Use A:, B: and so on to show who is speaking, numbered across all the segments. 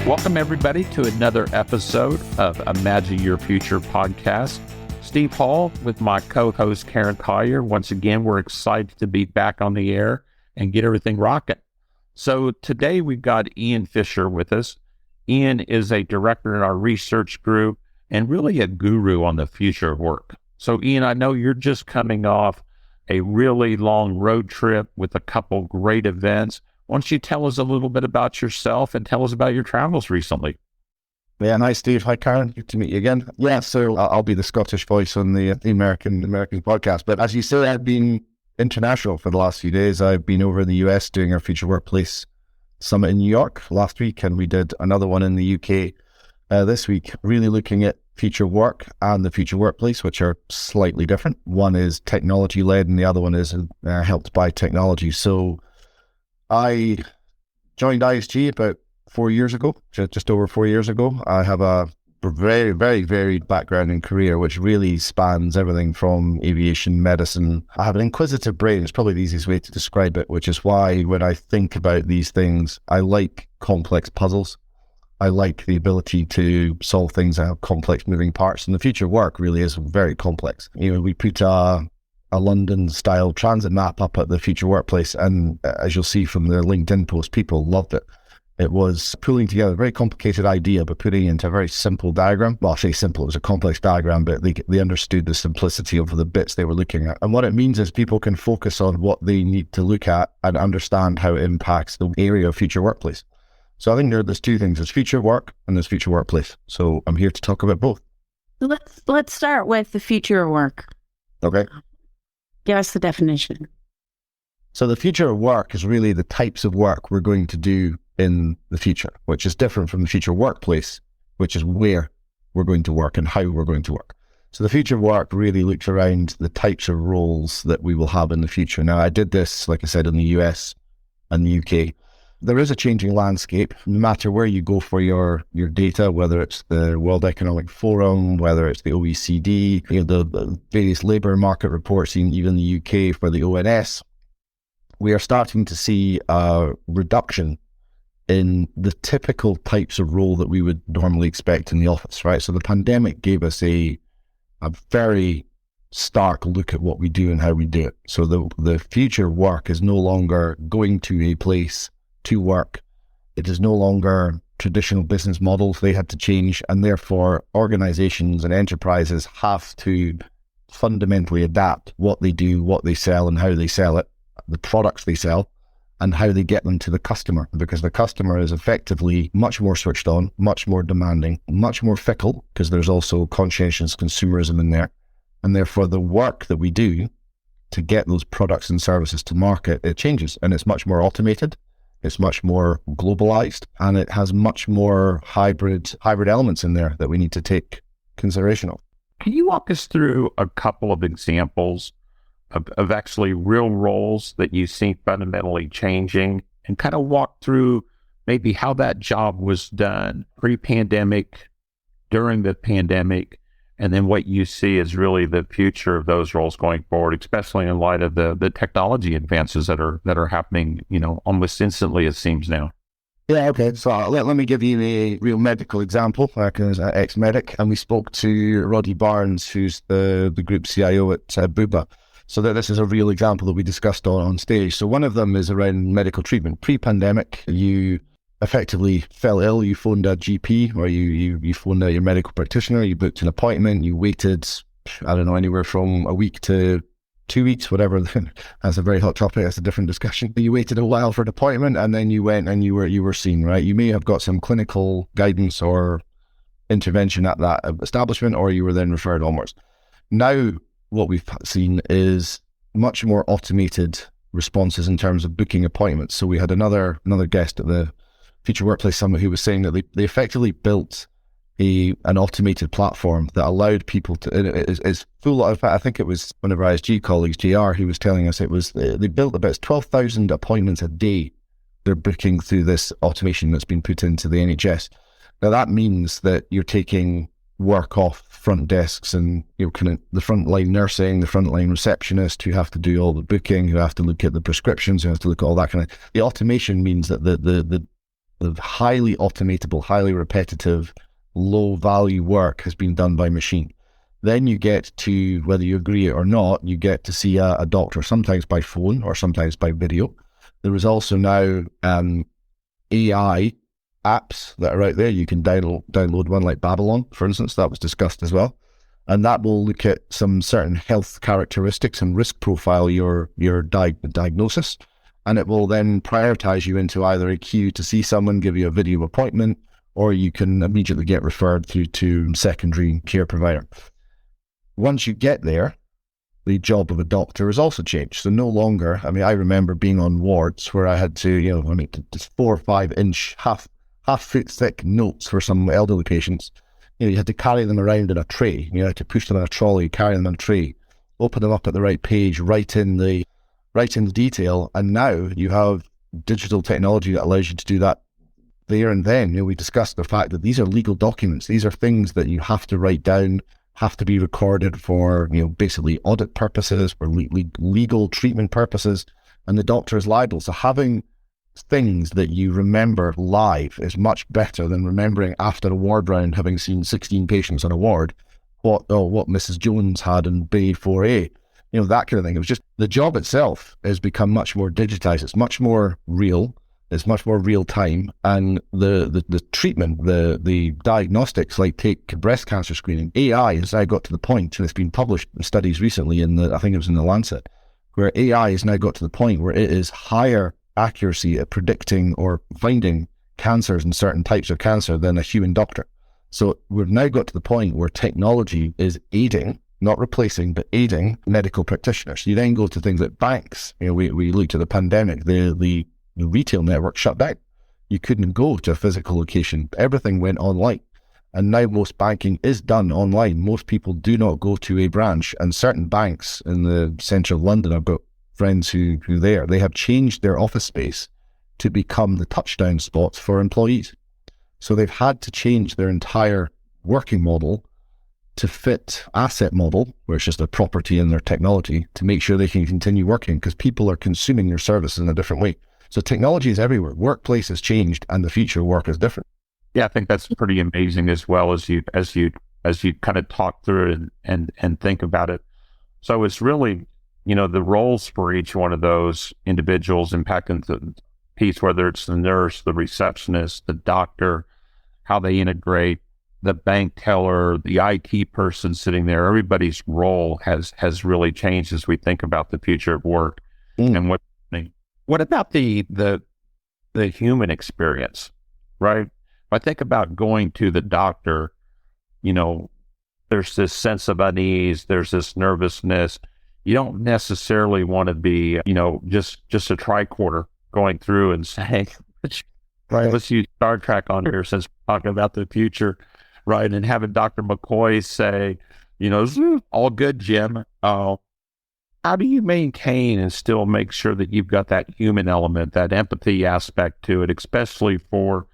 A: Welcome, everybody, to another episode of Imagine Your Future podcast. Steve Hall with my co-host, Karen Collyer. Once again, we're excited to be back on the air and get everything rocking. So today we've got Iain Fisher with us. Iain is a director in our research group and really a guru on the future of work. So Iain, I know you're just coming off a really long road trip with a couple great events. Why don't you tell us a little bit about yourself and tell us about your travels recently?
B: Yeah, nice, Steve. Hi, Karen. Good to meet you again. Yeah, so I'll be the Scottish voice on the American podcast. But as you said, I've been international for the last few days. I've been over in the US doing our Future Workplace Summit in New York last week, and we did another one in the UK this week, really looking at future work and the future workplace, which are slightly different. One is technology-led and the other one is helped by technology. So I joined ISG about 4 years ago, just over 4 years ago. I have a very, very varied background and career, which really spans everything from aviation, medicine. I have an inquisitive brain. It's probably the easiest way to describe it, which is why when I think about these things, I like complex puzzles. I like the ability to solve things that have complex moving parts, and the future work really is very complex. You know, we put a London-style transit map up at the Future Workplace, and as you'll see from the LinkedIn post, people loved it. It was pulling together a very complicated idea, but putting it into a very simple diagram. Well, I say simple, it was a complex diagram, but they understood the simplicity of the bits they were looking at. And what it means is people can focus on what they need to look at and understand how it impacts the area of future workplace. So I think there's two things. There's future work and there's future workplace. So I'm here to talk about both.
C: Let's start with the future of work.
B: Okay.
C: Give us the definition.
B: So the future of work is really the types of work we're going to do in the future, which is different from the future workplace, which is where we're going to work and how we're going to work. So the future of work really looks around the types of roles that we will have in the future. Now, I did this, like I said, in the US and the UK. There is a changing landscape, no matter where you go for your data, whether it's the World Economic Forum, whether it's the OECD, the various labour market reports, even the UK for the ONS. We are starting to see a reduction in the typical types of role that we would normally expect in the office, right? So the pandemic gave us a very stark look at what we do and how we do it. So the future work is no longer going to a place to work. It is no longer traditional business models. They had to change, and therefore organizations and enterprises have to fundamentally adapt what they do, what they sell, and how they sell it, the products they sell, and how they get them to the customer, because the customer is effectively much more switched on, much more demanding, much more fickle, because there's also conscientious consumerism in there. And therefore the work that we do to get those products and services to market, it changes, and it's much more automated. It's much more globalized, and it has much more hybrid elements in there that we need to take consideration of.
A: Can you walk us through a couple of examples of actually real roles that you see fundamentally changing, and kind of walk through maybe how that job was done pre-pandemic, during the pandemic, and then what you see is really the future of those roles going forward, especially in light of the technology advances that are happening, almost instantly, it seems now.
B: Yeah, okay. So let me give you a real medical example. I was an ex-medic, and we spoke to Roddy Barnes, who's the group CIO at Bupa. So this is a real example that we discussed on stage. So one of them is around medical treatment. Pre-pandemic, you effectively fell ill, you phoned a GP, or you phoned your medical practitioner, you booked an appointment, you waited, I don't know, anywhere from a week to 2 weeks, whatever. That's a very hot topic, that's a different discussion. You waited a while for an appointment, and then you went and you were seen, right? You may have got some clinical guidance or intervention at that establishment, or you were then referred onwards. Now, what we've seen is much more automated responses in terms of booking appointments. So we had another guest at the Future Workplace Summit who was saying that they effectively built an automated platform that allowed people to, it's full of, I think it was one of our ISG colleagues, JR, who was telling us they built about 12,000 appointments a day they're booking through this automation that's been put into the NHS. Now that means that you're taking work off front desks and kind of the frontline nursing, the frontline receptionist who have to do all the booking, who have to look at the prescriptions, who have to look at all that kind of. The automation means that the the highly automatable, highly repetitive, low value work has been done by machine. Then you get to, whether you agree it or not, you get to see a doctor, sometimes by phone or sometimes by video. There is also now AI apps that are out there. You can download one like Babylon, for instance. That was discussed as well. And that will look at some certain health characteristics and risk profile your diagnosis. And it will then prioritize you into either a queue to see someone, give you a video appointment, or you can immediately get referred through to secondary care provider. Once you get there, the job of a doctor has also changed. So no longer, I remember being on wards where I had to, just 4 or 5 inch, half foot thick notes for some elderly patients. You had to carry them around in a tray. You had to push them in a trolley, carry them in a tray, open them up at the right page, write in the detail. And now you have digital technology that allows you to do that there and then. We discussed the fact that these are legal documents. These are things that you have to write down, have to be recorded for, basically audit purposes, for legal treatment purposes, and the doctor is liable. So having things that you remember live is much better than remembering after a ward round, having seen 16 patients on a ward, what Mrs. Jones had in Bay 4A, that kind of thing. It was just, the job itself has become much more digitized. It's much more real. It's much more real time. And the treatment, the diagnostics, like take breast cancer screening, AI has now got to the point, and it's been published in studies recently I think it was in the Lancet, where AI has now got to the point where it is higher accuracy at predicting or finding cancers and certain types of cancer than a human doctor. So we've now got to the point where technology is aiding, not replacing, but aiding medical practitioners. You then go to things like banks. We looked at the pandemic, the retail network shut down. You couldn't go to a physical location. Everything went online. And now most banking is done online. Most people do not go to a branch. And certain banks in the centre of London, I've got friends who they have changed their office space to become the touchdown spots for employees. So they've had to change their entire working model to fit asset model, where it's just a property in their technology, to make sure they can continue working, because people are consuming their services in a different way. So technology is everywhere. Workplace has changed, and the future of work is different.
A: Yeah, I think that's pretty amazing as well, as you kind of talk through it and think about it. So it's really, the roles for each one of those individuals impacting the piece, whether it's the nurse, the receptionist, the doctor, how they integrate, the bank teller, the IT person sitting there. Everybody's role has really changed as we think about the future of work. And what about the human experience, right? If I think about going to the doctor, there's this sense of unease, there's this nervousness. You don't necessarily want to be, just a tricorder going through and saying, right, let's use Star Trek on here since we're talking about the future, right? And having Dr. McCoy say, all good, Jim. How do you maintain and still make sure that you've got that human element, that empathy aspect to it, especially for,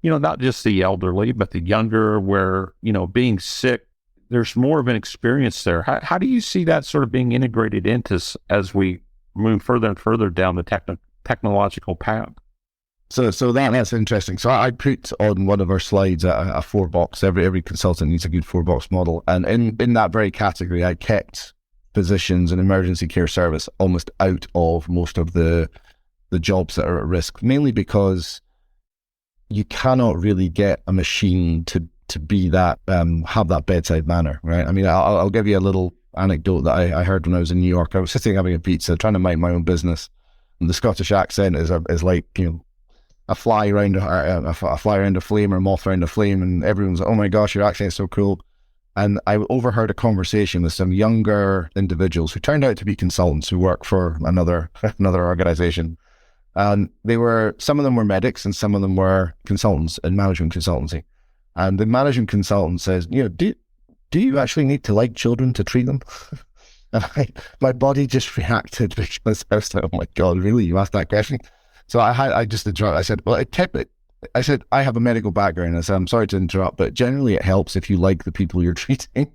A: not just the elderly, but the younger, where, being sick, there's more of an experience there. How do you see that sort of being integrated into as we move further and further down the technological path?
B: So that's interesting. So I put on one of our slides a 4-box. Every consultant needs a good 4-box model. And in that very category, I kept physicians and emergency care service almost out of most of the jobs that are at risk, mainly because you cannot really get a machine to be that, have that bedside manner, right? I'll give you a little anecdote that I heard when I was in New York. I was sitting having a pizza, trying to mind my own business, and the Scottish accent is like, a fly around a flame, or a moth around a flame, and everyone's like, oh my gosh, your accent's so cool. And I overheard a conversation with some younger individuals who turned out to be consultants who work for another organization. And some of them were medics and some of them were consultants in management consultancy. And the management consultant says, do you actually need to like children to treat them? And my body just reacted, because I was like, oh my God, really? You asked that question? So I just interrupted. I said, well, I said, I have a medical background. I said, I'm sorry to interrupt, but generally it helps if you like the people you're treating.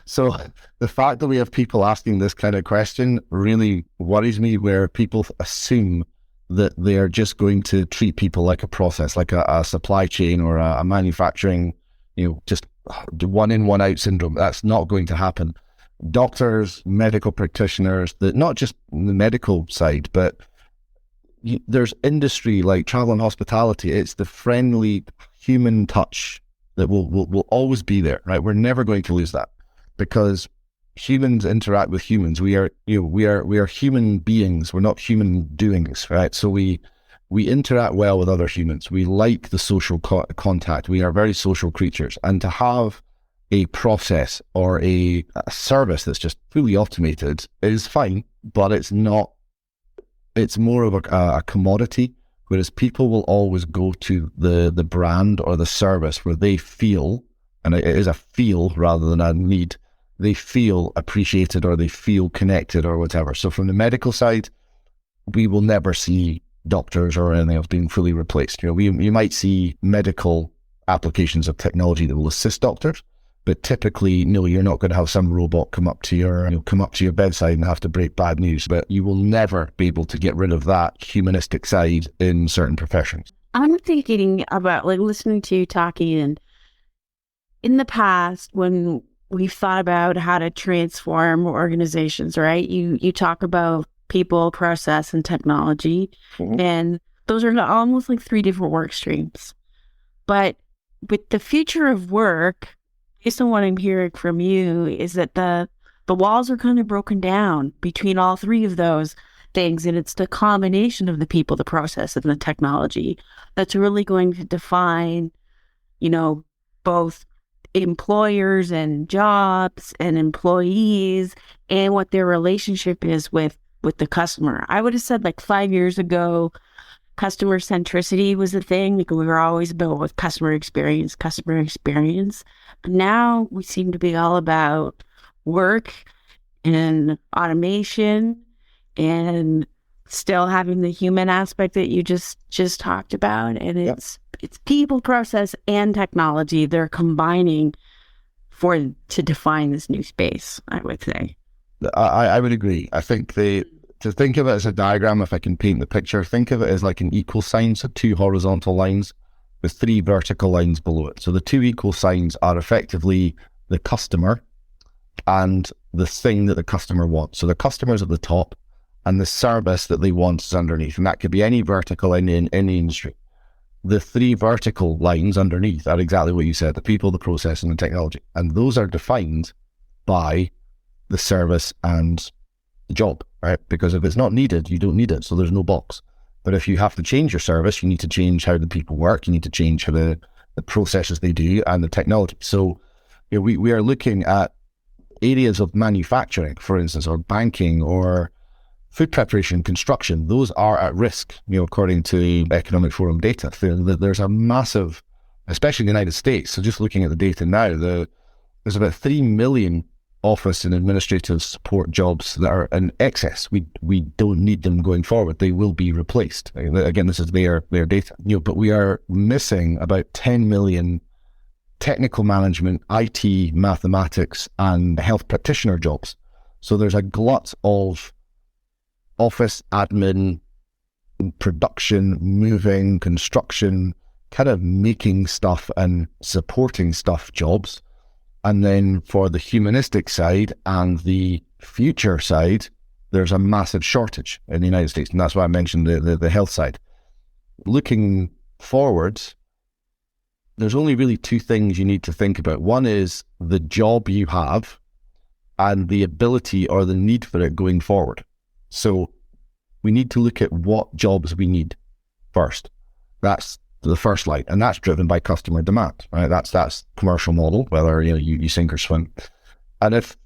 B: So the fact that we have people asking this kind of question really worries me, where people assume that they are just going to treat people like a process, like a supply chain or a manufacturing, just one in, one out syndrome. That's not going to happen. Doctors, medical practitioners, not just the medical side, but there's industry like travel and hospitality. It's the friendly human touch that will always be there, right? We're never going to lose that because humans interact with humans. We are human beings. We're not human doings, right? So we interact well with other humans. We like the social contact. We are very social creatures, and to have a process or a service that's just fully automated is fine, but it's not. It's more of a commodity, whereas people will always go to the brand or the service where they feel, and it is a feel rather than a need, they feel appreciated or they feel connected or whatever. So from the medical side, we will never see doctors or anything else being fully replaced. You might see medical applications of technology that will assist doctors, but typically, no, you're not going to have some robot come up to your bedside and have to break bad news. But you will never be able to get rid of that humanistic side in certain professions.
C: I'm thinking about listening to you talking, and in the past when we've thought about how to transform organizations, right? You talk about people, process, and technology, and those are almost like three different work streams. But with the future of work, based on what I'm hearing from you, is that the walls are kind of broken down between all three of those things, and it's the combination of the people, the process, and the technology that's really going to define, both employers and jobs and employees and what their relationship is with the customer. I would have said 5 years ago, customer centricity was the thing. We were always about with customer experience. But now we seem to be all about work and automation and still having the human aspect that you just talked about. And it's people, process, and technology. They're combining to define this new space, I would say.
B: I would agree. I think to think of it as a diagram, if I can paint the picture, think of it as like an equal sign, so two horizontal lines with three vertical lines below it. So the two equal signs are effectively the customer and the thing that the customer wants. So the customer's at the top and the service that they want is underneath. And that could be any vertical in any industry. The three vertical lines underneath are exactly what you said, the people, the process, and the technology. And those are defined by the service and the job, right? Because if it's not needed, you don't need it. So there's no box. But if you have to change your service, you need to change how the people work. You need to change how the processes they do and the technology. So we are looking at areas of manufacturing, for instance, or banking or food preparation, construction. Those are at risk, according to Economic Forum data. There's a massive, especially in the United States. So just looking at the data now, there's about 3 million office and administrative support jobs that are in excess. We don't need them going forward. They will be replaced. Again, this is their data. But we are missing about 10 million technical management, IT, mathematics, and health practitioner jobs. So there's a glut of office admin, production, moving, construction, kind of making stuff and supporting stuff jobs. And then for the humanistic side and the future side, there's a massive shortage in the United States. And that's why I mentioned the health side. Looking forwards, there's only really two things you need to think about. One is the job you have and the ability or the need for it going forward. So we need to look at what jobs we need first. That's the first line, and that's driven by customer demand, right? That's commercial model, whether you sink or swim. And if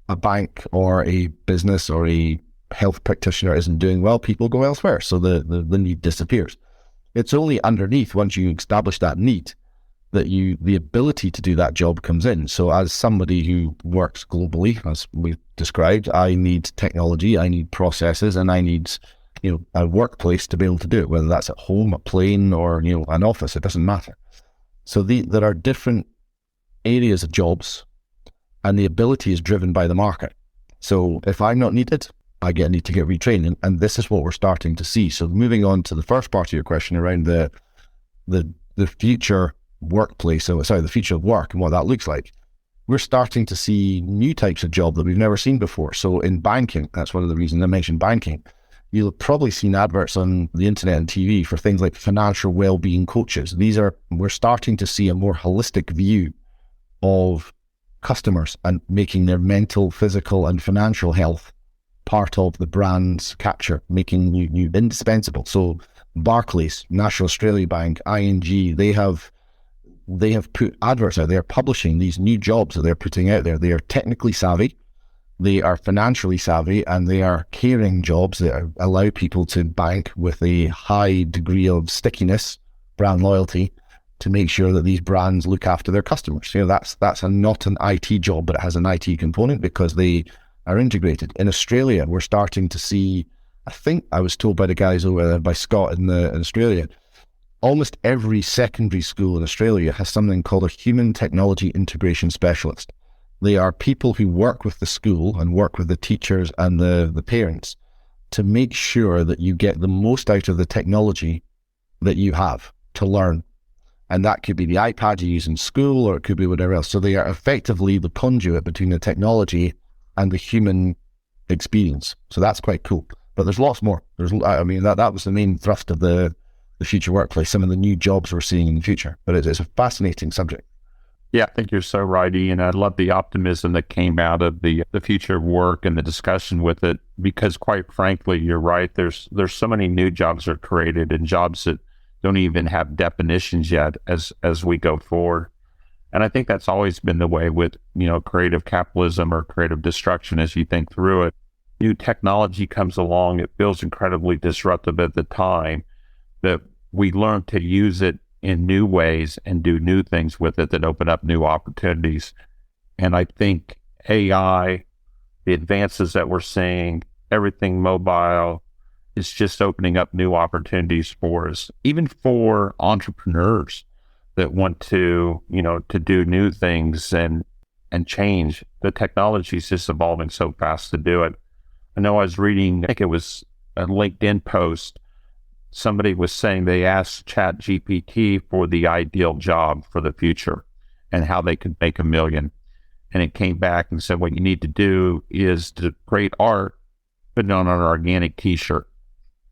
B: a bank or a business or a health practitioner isn't doing well, people go elsewhere, so the need disappears. It's only underneath, once you establish that need, that the ability to do that job comes in. So as somebody who works globally, as we've described, I need technology, I need processes, and I need a workplace to be able to do it, whether that's at home, a plane, or an office. It doesn't matter. So there are different areas of jobs, and the ability is driven by the market. So if I'm not needed, I need to get retrained. And this is what we're starting to see. So moving on to the first part of your question around the future workplace, the future of work and what that looks like. We're starting to see new types of job that we've never seen before. So in banking, that's one of the reasons I mentioned banking. You'll have probably seen adverts on the internet and TV for things like financial well-being coaches. We're starting to see a more holistic view of customers and making their mental, physical, and financial health part of the brand's capture, making you indispensable. So Barclays, National Australia Bank, ING, they have put adverts out. They're publishing these new jobs that they're putting out there. They are technically savvy, they are financially savvy, and they are caring jobs that allow people to bank with a high degree of stickiness, brand loyalty, to make sure that these brands look after their customers. That's not an IT job, but it has an IT component because they are integrated. In Australia, we're starting to see, I think I was told by the guys over there, by Scott in Australia, almost every secondary school in Australia has something called a human technology integration specialist. They are people who work with the school and work with the teachers and the parents to make sure that you get the most out of the technology that you have to learn. And that could be the iPad you use in school, or it could be whatever else. So they are effectively the conduit between the technology and the human experience. So that's quite cool. But there's lots more. That was the main thrust of the future workplace, some of the new jobs we're seeing in the future. But it's a fascinating subject.
A: Yeah, I think you're so right, Iain. I love the optimism that came out of the future of work and the discussion with it, because quite frankly, you're right. There's so many new jobs are created, and jobs that don't even have definitions yet as we go forward. And I think that's always been the way with, creative capitalism or creative destruction. As you think through it, new technology comes along. It feels incredibly disruptive at the time, that we learn to use it in new ways and do new things with it that open up new opportunities. And I think AI, the advances that we're seeing, everything mobile, is just opening up new opportunities for us, even for entrepreneurs that want to, to do new things and change. The technology is just evolving so fast to do it. I know I was reading, I think it was a LinkedIn post, somebody was saying they asked ChatGPT for the ideal job for the future and how they could make $1 million. And it came back and said, what you need to do is to create art, put it on an organic t-shirt.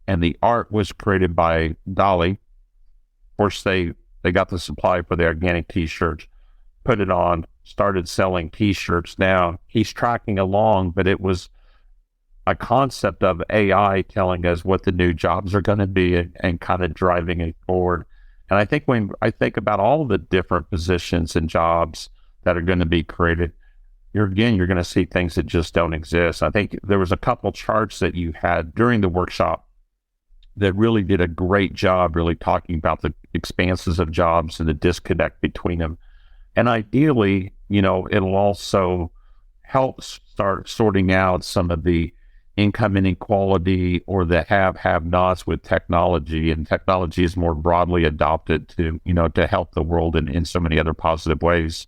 A: And the art was created by Dolly. Of course, they got the supply for the organic t-shirts, put it on, started selling t-shirts. Now he's tracking along, but it was a concept of AI telling us what the new jobs are going to be and kind of driving it forward. And I think when I think about all the different positions and jobs that are going to be created, you're going to see things that just don't exist. I think there was a couple charts that you had during the workshop that really did a great job really talking about the expanses of jobs and the disconnect between them. And ideally, it'll also help start sorting out some of the income inequality or the have-nots with technology, and technology is more broadly adopted to help the world in so many other positive ways.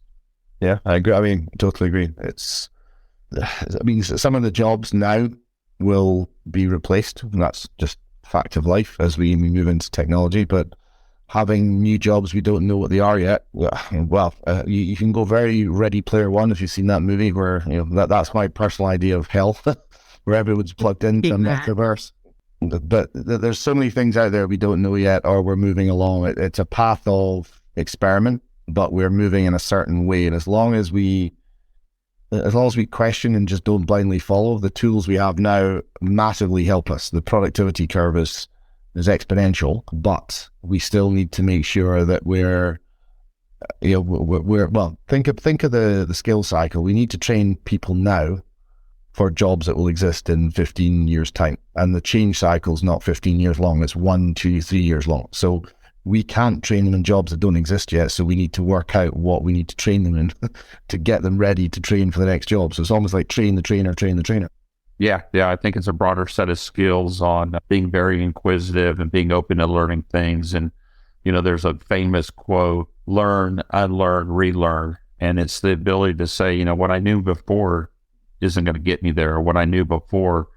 B: Yeah, I agree. Totally agree. Some of the jobs now will be replaced, and that's just fact of life as we move into technology. But having new jobs, we don't know what they are yet. You can go very Ready Player One if you've seen that movie, where that's my personal idea of hell. Where everyone's plugged into a metaverse. But there's so many things out there we don't know yet, or we're moving along. It's a path of experiment, but we're moving in a certain way. And as long as we question and just don't blindly follow, the tools we have now massively help us. The productivity curve is exponential, but we still need to make sure that think of the skill cycle. We need to train people now for jobs that will exist in 15 years' time. And the change cycle is not 15 years long, it's 1, 2, 3 years long. So we can't train them in jobs that don't exist yet, so we need to work out what we need to train them in to get them ready to train for the next job. So it's almost like train the trainer.
A: Yeah, I think it's a broader set of skills on being very inquisitive and being open to learning things. And, there's a famous quote, learn, unlearn, relearn. And it's the ability to say, what I knew before isn't going to get me there, or what I knew before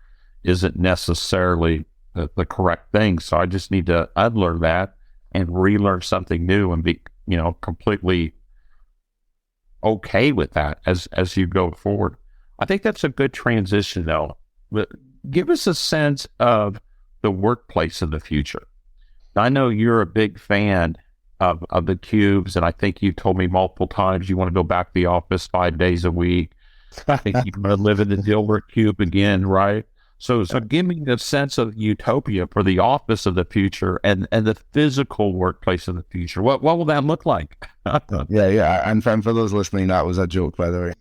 A: isn't necessarily the correct thing. So I just need to unlearn that and relearn something new and be, completely okay with that as you go forward. I think that's a good transition though. But give us a sense of the workplace of the future. I know you're a big fan of the cubes, and I think you told me multiple times you want to go back to the office 5 days a week. I think you want to live in the Dilbert cube again, right? So give me the sense of utopia for the office of the future and the physical workplace of the future. What will that look like?
B: Yeah. And for those listening, that was a joke, by the way.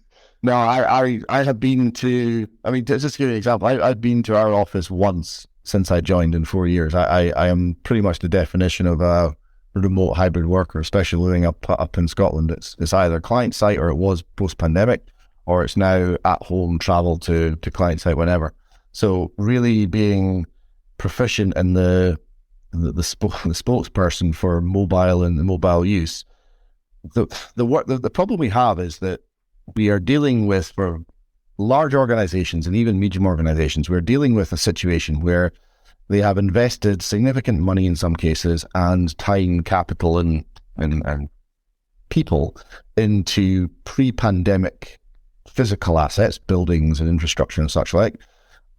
B: No, I have been to, just to give you an example, I've been to our office once since I joined in 4 years. I am pretty much the definition of a remote hybrid worker, especially living up in Scotland. It's either client site, or it was post-pandemic, or it's now at home travel to client site whenever. So really being proficient in the spokesperson for mobile and the mobile use, the problem we have is that we are dealing with, for large organizations and even medium organizations, we're dealing with a situation where they have invested significant money in some cases and time, capital, and people into pre-pandemic physical assets, buildings and infrastructure and such like.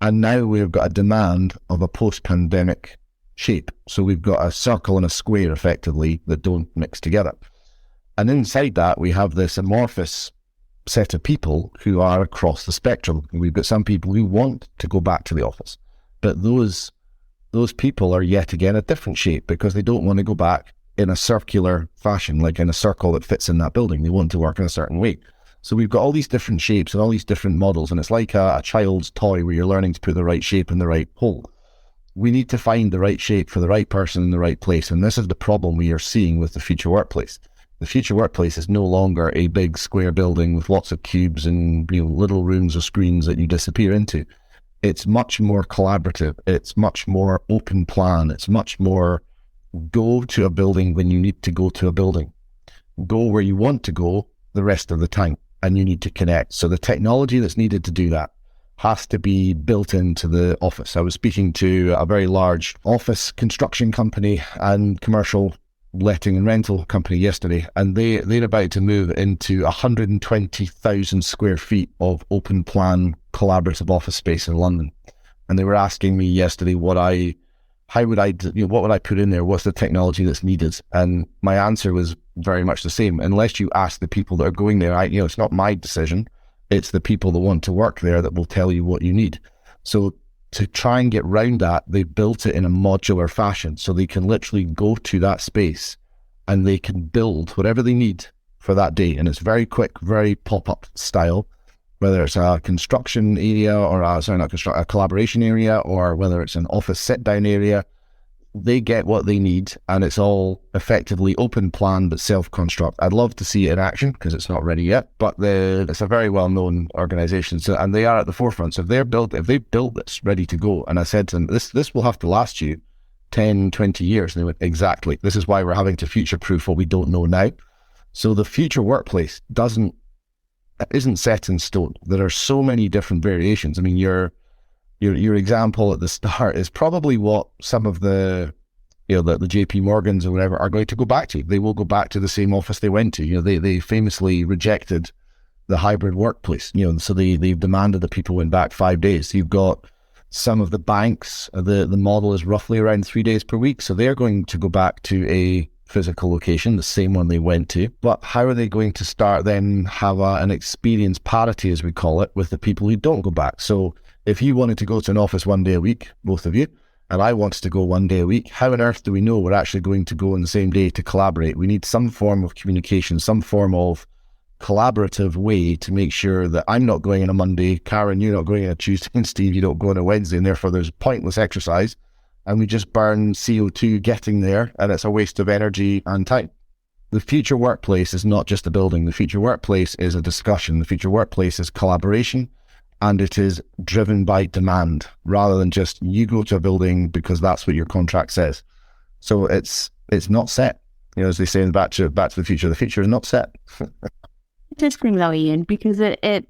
B: And now we've got a demand of a post-pandemic shape. So we've got a circle and a square effectively that don't mix together. And inside that, we have this amorphous set of people who are across the spectrum. We've got some people who want to go back to the office, but those people are yet again a different shape because they don't want to go back in a circular fashion, like in a circle that fits in that building. They want to work in a certain way. So we've got all these different shapes and all these different models, and it's like a child's toy where you're learning to put the right shape in the right hole. We need to find the right shape for the right person in the right place, and this is the problem we are seeing with the future workplace. The future workplace is no longer a big square building with lots of cubes and little rooms or screens that you disappear into. It's much more collaborative. It's much more open plan. It's much more go to a building when you need to go to a building. Go where you want to go the rest of the time, and you need to connect. So the technology that's needed to do that has to be built into the office. I was speaking to a very large office construction company and commercial letting and rental company yesterday, and they're about to move into 120,000 square feet of open plan collaborative office space in London. And they were asking me yesterday what would I put in there? What's the technology that's needed? And my answer was very much the same. Unless you ask the people that are going there, it's not my decision. It's the people that want to work there that will tell you what you need. So to try and get round that, they built it in a modular fashion, so they can literally go to that space and they can build whatever they need for that day. And it's very quick, very pop-up style, whether it's a construction area or a collaboration area, or whether it's an office sit-down area. They get what they need, and it's all effectively open plan but self-construct. I'd love to see it in action because it's not ready yet, but it's a very well-known organization, and they are at the forefront. So if they've built this ready to go, and I said to them, this will have to last you 10, 20 years. And they went, exactly. This is why we're having to future-proof what we don't know now. So the future workplace isn't set in stone. There are so many different variations. I mean, your example at the start is probably what some of the JP Morgans or whatever are going to go back to. They will go back to the same office they went to. They famously rejected the hybrid workplace. So they've demanded that people went back 5 days. You've got some of the banks. The model is roughly around 3 days per week. So they're going to go back to a physical location, the same one they went to. But how are they going to start then have an experience parity, as we call it, with the people who don't go back? So if you wanted to go to an office 1 day a week, both of you, and I wanted to go 1 day a week, how on earth do we know we're actually going to go on the same day to collaborate? We need some form of communication, some form of collaborative way to make sure that I'm not going on a Monday, Karen, you're not going on a Tuesday, and Steve, you don't go on a Wednesday, and therefore there's pointless exercise, and we just burn CO2 getting there, and it's a waste of energy and time. The future workplace is not just a building. The future workplace is a discussion. The future workplace is collaboration, and it is driven by demand rather than just you go to a building because that's what your contract says. So it's not set. As they say in Back to the Future is not set.
C: Interesting though, Iain, because it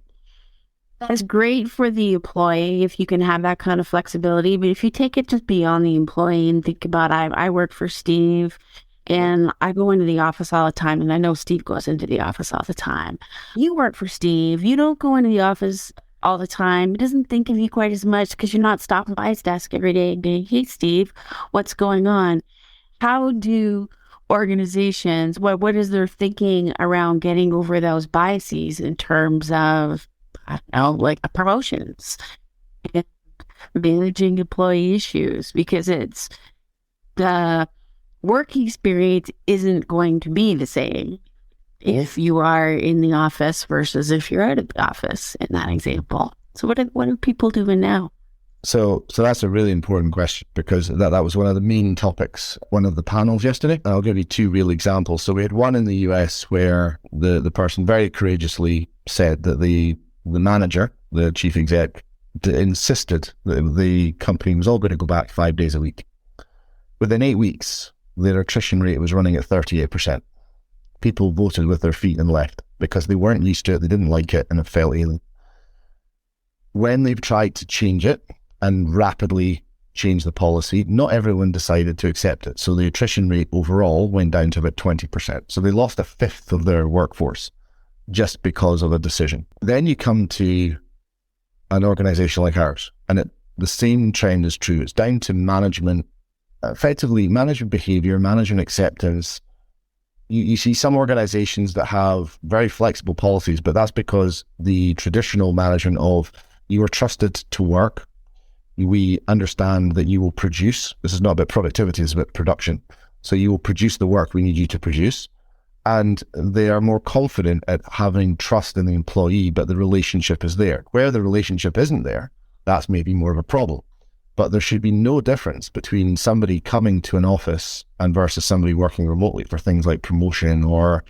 C: That's great for the employee if you can have that kind of flexibility. But if you take it just beyond the employee and think about, I work for Steve and I go into the office all the time. And I know Steve goes into the office all the time. You work for Steve. You don't go into the office all the time. He doesn't think of you quite as much because you're not stopping by his desk every day and being, hey, Steve, what's going on? How do organizations, what is their thinking around getting over those biases in terms of, I don't know, like promotions and managing employee issues? Because it's the work experience isn't going to be the same if you are in the office versus if you're out of the office in that example. So what are people doing now?
B: So that's a really important question, because that was one of the main topics, one of the panels yesterday. I'll give you two real examples. So we had one in the US where the person very courageously said that the manager, the chief exec, insisted that the company was all going to go back 5 days a week. Within 8 weeks, their attrition rate was running at 38%. People voted with their feet and left because they weren't used to it, they didn't like it, and it felt alien. When they've tried to change it and rapidly change the policy, not everyone decided to accept it. So the attrition rate overall went down to about 20%. So they lost a fifth of their workforce just because of a decision. Then you come to an organization like ours, and the same trend is true. It's down to management, effectively management behavior, management acceptance. You see some organizations that have very flexible policies, but that's because the traditional management of you are trusted to work. We understand that you will produce. This is not about productivity, it's about production. So you will produce the work we need you to produce. And they are more confident at having trust in the employee, but the relationship is there. Where the relationship isn't there, that's maybe more of a problem. But there should be no difference between somebody coming to an office and versus somebody working remotely for things like promotion or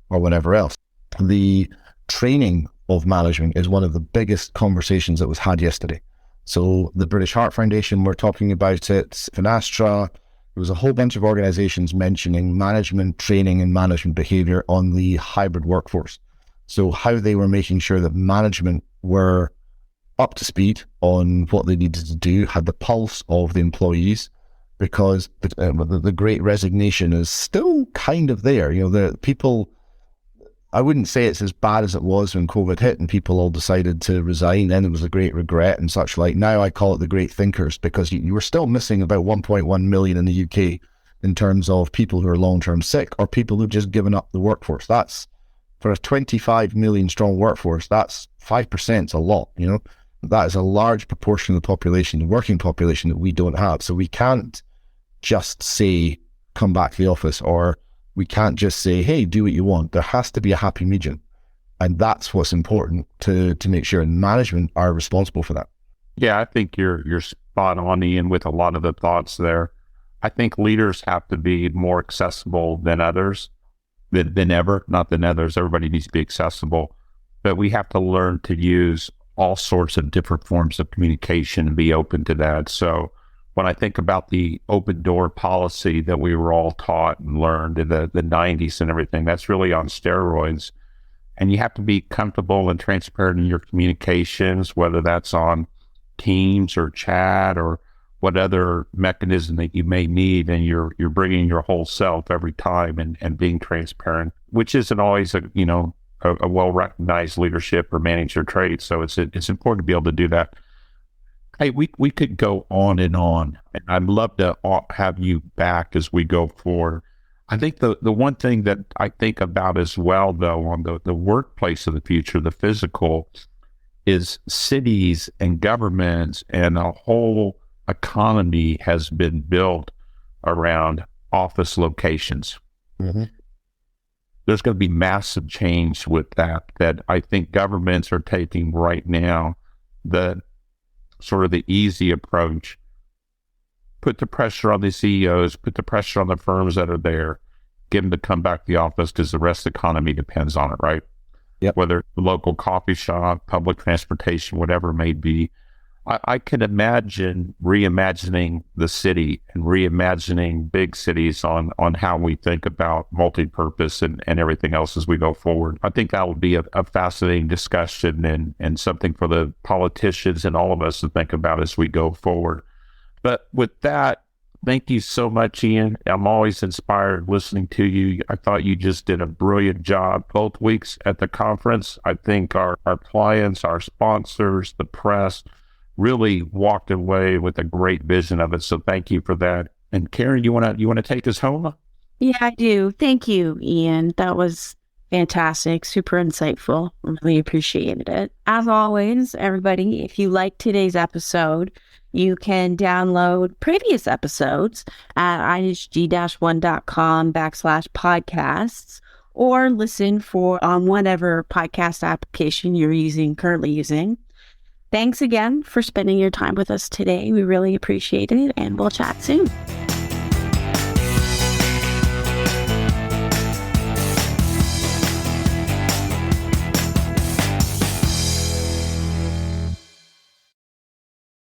B: whatever else. The training of management is one of the biggest conversations that was had yesterday. So the British Heart Foundation were talking about it, Finastra, there was a whole bunch of organizations mentioning management training and management behavior on the hybrid workforce. So how they were making sure that management were up to speed on what they needed to do, had the pulse of the employees, because the great resignation is still kind of there. You know, the people, I wouldn't say it's as bad as it was when COVID hit and people all decided to resign. Then it was a great regret and such like. Now I call it the great thinkers, because you were still missing about 1.1 million in the UK in terms of people who are long-term sick or people who've just given up the workforce. That's, for a 25 million strong workforce, that's 5%. It's a lot, you know. That is a large proportion of the population, the working population, that we don't have. So we can't just say, come back to the office, or we can't just say, hey, do what you want. There has to be a happy medium. And that's what's important to make sure, and management are responsible for that.
A: Yeah, I think you're spot on, Iain, with a lot of the thoughts there. I think leaders have to be more accessible than others, than ever, not than others. Everybody needs to be accessible, but we have to learn to use all sorts of different forms of communication and be open to that. So when I think about the open door policy that we were all taught and learned in the 90s and everything, that's really on steroids. And you have to be comfortable and transparent in your communications, whether that's on Teams or chat or what other mechanism that you may need. And you're bringing your whole self every time and being transparent, which isn't always a well-recognized leadership or manager trait. So it's important to be able to do that. Hey, we could go on, and I'd love to have you back as we go forward. I think the one thing that I think about as well, though, on the workplace of the future, the physical, is cities and governments, and a whole economy has been built around office locations.
B: Mm-hmm.
A: There's going to be massive change with that I think governments are taking right now, the sort of the easy approach. Put the pressure on the CEOs, put the pressure on the firms that are there, get them to come back to the office because the rest of the economy depends on it, right?
B: Yep.
A: Whether the local coffee shop, public transportation, whatever it may be. I can imagine reimagining the city and reimagining big cities on how we think about multi-purpose and everything else as we go forward. I think that would be a fascinating discussion and something for the politicians and all of us to think about as we go forward. But with that, thank you so much, Iain. I'm always inspired listening to you. I thought you just did a brilliant job both weeks at the conference. I think our clients, our sponsors, the press really walked away with a great vision of it. So thank you for that. And Karen, you want to take us home?
C: Yeah, I do. Thank you, Iain. That was fantastic, super insightful. Really appreciated it. As always, everybody, if you liked today's episode, you can download previous episodes at ihg-1.com/podcasts or listen on whatever podcast application you're currently using. Thanks again for spending your time with us today. We really appreciate it, and we'll chat soon.